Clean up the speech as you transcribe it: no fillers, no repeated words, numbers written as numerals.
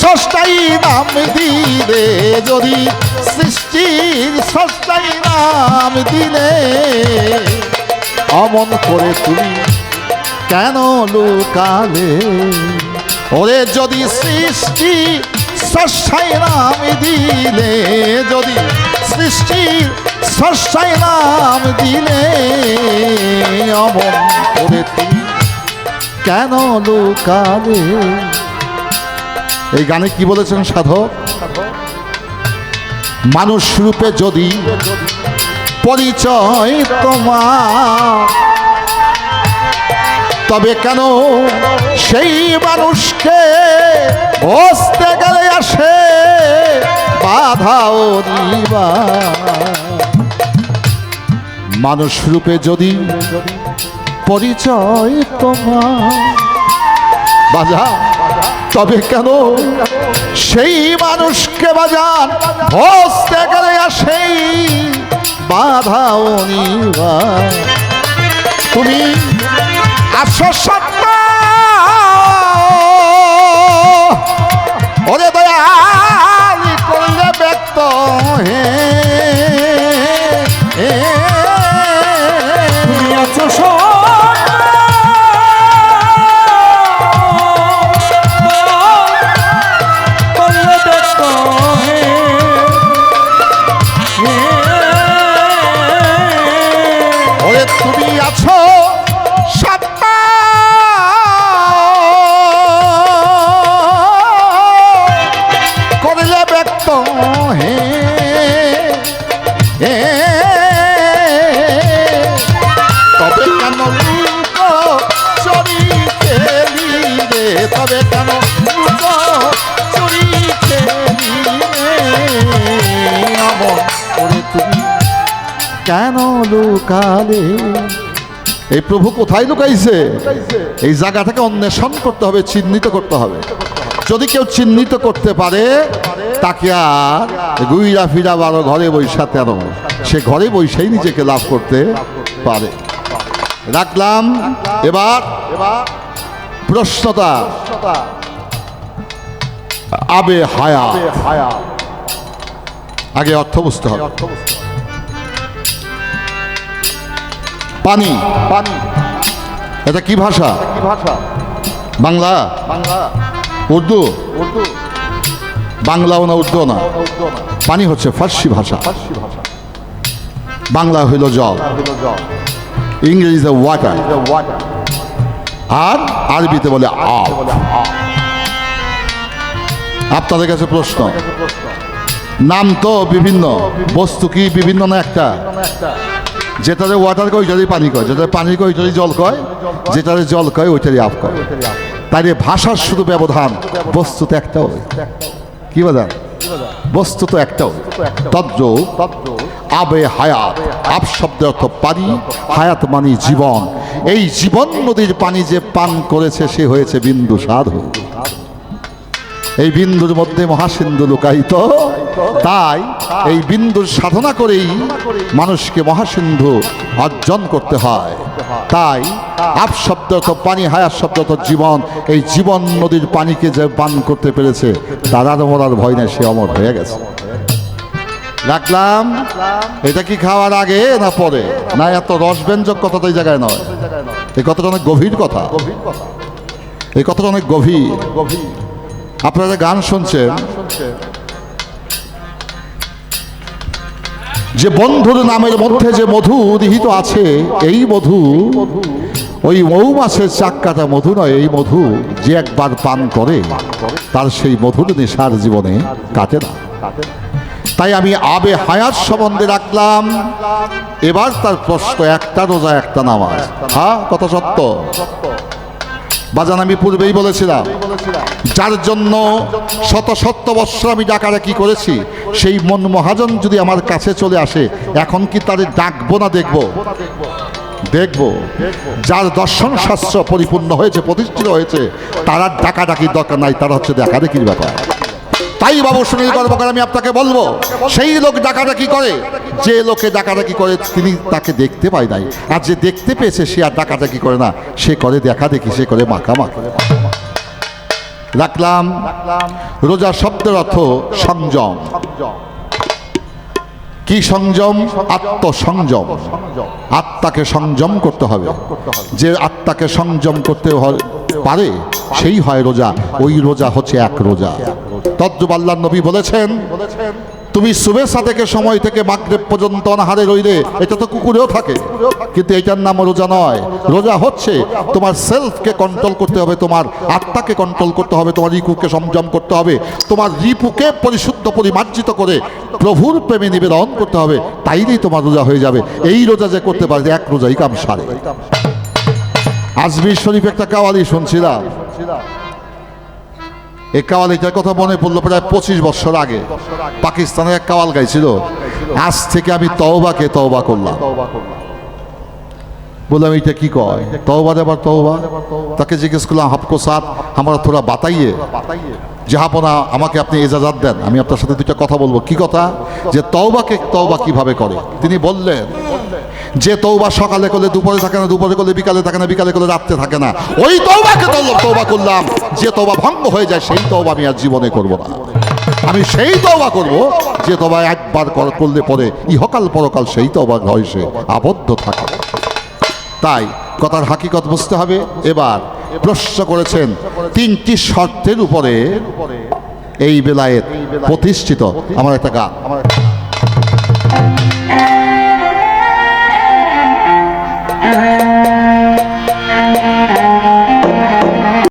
স্রষ্টাই নাম দিলে, যদি সৃষ্টির স্রষ্টাই নাম দিলে, অমন করে তুমি কেন লুকালে? ওরে যদি সৃষ্টি স্রষ্টাই নাম দিলে, যদি সৃষ্টির স্রষ্টাই নাম দিলে, অমন করে তুমি কেন লুকালে? এই গানে কি বলেছেন সাধক? মানুষ রূপে যদি পরিচয় তোমার, তবে কেন সেই মানুষকে বসতে গেলে আসে বাধাও দিবা? মানুষ রূপে যদি পরিচয় তোমার বাজা, তবে কেন সেই মানুষকে বাজান বসতে গেলে আসে বাধাও নিবা? তুমি আছো সত্য, ওরে দয়াল করলে ব্যক্ত হে, তুমি আছো তুমি আছো সত্তা, করলে ব্যক্ত হে, তবে কেন চুরি খেলিলে, তবে কেন চুরি খেলিলে, অমন করে তুমি কেন লুকালে? এই প্রভু কোথায় লুকাইছে? এই জায়গাটাকে অন্বেষণ করতে হবে, চিহ্নিত করতে হবে। যদি কেউ চিহ্নিত করতে পারে, তাকে আর গুইরা ফিরা বারো ঘরে বৈশা তেরো, সে ঘরে বৈশাই নিজেকে লাভ করতে পারে। রাখলাম এবার প্রশ্নটা, আবে হায়া, আগে অর্থ বুঝতে হবে। পানি, পানি এটা কি ভাষা? বাংলা, উর্দু? বাংলাও না উর্দু না, পানি হচ্ছে ফার্সি ভাষা। বাংলা হইল জল, ইংরেজিতে ওয়াটার, আর আরবিতে বলে আব। আপনাদের কাছে প্রশ্ন, নাম তো বিভিন্ন, বস্তু কি বিভিন্ন না একটা? যেটারে ওয়াটার কয় ওইটারই পানি কয়, যেটারে পানি কয় ওইটারই জল কয়, যেটারে জল কয় ওইটারই আব কয়। তাই ভাষার শুধু ব্যবধান, বস্তু তো একটাও। কি বলেন? বস্তু তো একটাও। তদ্রূপ আবে হায়াত, আব শব্দের অর্থ পানি, হায়াত মানে জীবন। এই জীবন নদীর পানি যে পান করেছে সে হয়েছে বিন্দু সাধু। এই বিন্দুর মধ্যে মহাসিন্ধু লুকায়িত, তাই এই বিন্দুর সাধনা করেই মানুষকে মহাসিন্ধু অর্জন করতে হয়। তাই আপ শব্দ তো পানি, হায়াত শব্দ তো জীবন। এই জীবন নদীর পানিকে যে পান করতে পেরেছে তার আর মরার ভয় নেই, সে অমর হয়ে গেছে। রাখলাম, এটা কি খাওয়ার আগে না পরে? না, এত রসব্যঞ্জক কথাটা এই জায়গায় নয়। এই কথাটা অনেক গভীর কথা, এই কথাটা অনেক গভীর। আপনারা গান শুনছেন যে বন্ধুর নামের মধ্যে যে মধু নিহিত আছে, এই মধু ওই মৌমাছির চাক্কাটা মধু নয়। এই মধু যে একবার পান করে তার সেই মধুর নেশার জীবনে কাটে না। তাই আমি আবে হায়াত সম্বন্ধে রাখলাম। এবার তার প্রশ্ন, একটা রোজা একটা নামাজ, হ্যাঁ কথা সত্য। বাজান আমি পূর্বেই বলেছিলাম, যার জন্য শত শত বৎসর আমি ডাকাডাকি করেছি, সেই মন মহাজন যদি আমার কাছে চলে আসে, এখন কি তাদের ডাকবো না দেখবো? দেখবো। যার দর্শন শাস্ত্র পরিপূর্ণ হয়েছে, প্রতিষ্ঠিত হয়েছে, তার আর ডাকাডাকির দরকার নাই, তারা হচ্ছে দেখাদেখির ব্যাপার। তাই বাবু সুনীল কর্মকার আমি আপনাকে বলবো, সেই লোক ডাকাডাকি করে, যে লোকে ডাকাডাকি করে তিনি তাকে দেখতে পায় নাই, আর যে দেখতে পেয়েছে সে আর ডাকাডাকি করে না, সে করে দেখাদেখি, সে করে মাখামাখি। রাখলাম। রোজা শব্দের অর্থ সংযম। কি সংযম? আত্মসংযম। আত্মাকে সংযম করতে হবে। যে আত্মাকে সংযম করতে পারে সেই হয় রোজা। ওই রোজা হচ্ছে এক রোজা। তদ্রূপ আল্লাহর নবী বলেছেন, তুমি সুবেসা থেকে সময় থেকে মাগরিব পর্যন্ত অনাহারে রইলে, এটা তো কুকুরেও থাকে, কিন্তু এটার নাম রোজা নয়। রোজা হচ্ছে তোমার সেলফকে কন্ট্রোল করতে হবে, তোমার আত্মাকে কন্ট্রোল করতে হবে, তোমার রিপুকে সংযম করতে হবে, তোমার রিপুকে পরিশুদ্ধ পরিমার্জিত করে প্রভুর প্রেমে নিবেদন করতে হবে, তাইলেই তোমার রোজা হয়ে যাবে। এই রোজা যে করতে পারে এক রোজাই কাম সারে। আজমির শরীফ একটা কাওয়ালি শুনছিলাম, এই কাওয়ালিটার কথা মনে পড়লো প্রায় 25 বছর আগে। পাকিস্তানের এক কাওয়াল গাইছিল, আজ থেকে আমি তওবাকে তওবা করলাম। বললাম এইটা কি কয়? তওবা দেবার তওবা। তাকে জিজ্ঞেস করলাম, হাফকো সাথ আমরা থোড়া বাতাইয়ে, জাহাপনা আমাকে আপনি এজাজাত দেন, আমি আপনার সাথে দুইটা কথা বলবো। কি কথা? যে তওবাকে তওবা কিভাবে করে। তিনি বললেন, যে তওবা সকালে করলে দুপুরে থাকে না, দুপুরে করলে বিকালে থাকে না, বিকালে করলে রাত্রে থাকে না, ওই তওবাকে তওবা করলাম। যে তওবা ভঙ্গ হয়ে যায় সেই তওবা আমি আর জীবনে করব না। আমি সেই তওবা করব যে তওবা একবার করলে পরে ইহকাল পরকাল সেই তওবা রয়েছে আবদ্ধ থাকে। তাই কথার হাকিকত বুঝতে হবে। এবার প্রশ্ন করেছেন 3টি শর্তের উপরে এই বেলায়েত প্রতিষ্ঠিত। আমার একটা গান।